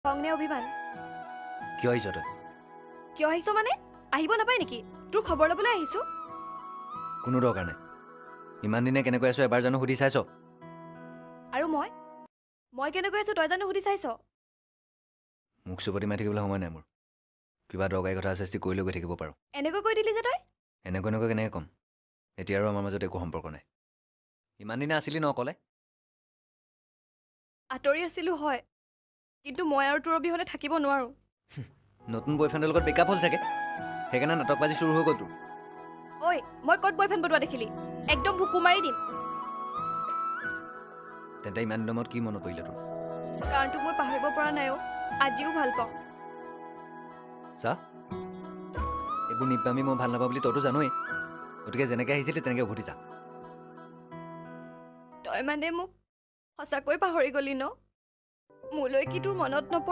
খং নে অভিমান? কিয় আহিছ তই? কিয় আহিছ মানে? আহিব নাপায় নেকি? তোৰ খবৰ ল'বলৈ আহিছো। কোনো দৰকাৰ নাই। ইমান দিনে কেনেকৈ আছো এবাৰ জানো সুধি চাইছ? আৰু মই কেনেকৈ আছো তই জানো সুধি চাইছ? মোক চুপতি মাৰি থাকিবলৈ সময় নাই মোৰ। কিবা দৰকাৰী কথা আছে যদি কৈ লৈ গৈ থাকিব পাৰোঁ। এনেকৈ কৈ দিলি যে তই? এনেকৈ কেনেকৈ ক'ম? এতিয়া আৰু আমাৰ মাজত একো সম্পৰ্ক নাই। ইমান দিনে আছিলি ন অকলে? আঁতৰি আছিলো হয়, কিন্তু মই আৰু তোৰ অবিহনে থাকিব নোৱাৰো। নতুন বয়ফ্ৰেণ্ডৰ লগত ব্ৰেকআপ হ'ল চাগে, সেইকাৰণে নাটকবাজি চুৰু হৈ গ'ল তোৰ। ঐ, মই ক'ত বয়ফ্ৰেণ্ড বটোৱা দেখিলি? একদম ভুকু মাৰি দিম। তেন্তে ইমান দিনৰ মূৰত কি মনত পৰিলে তোৰ? কাৰণ তোক মই পাহৰিব পৰা নাই অ'। আজিও ভাল পাওঁ। চা, এইবোৰ নিব্বামি মই ভাল নাপাওঁ বুলি তইতো জানোৱেই। গতিকে যেনেকৈ আহিছিলি তেনেকৈ উভতি যা। তই মানে মোক সঁচাকৈ পাহৰি গলি ন? মোলৈ কি তোৰ মনত নপৰে?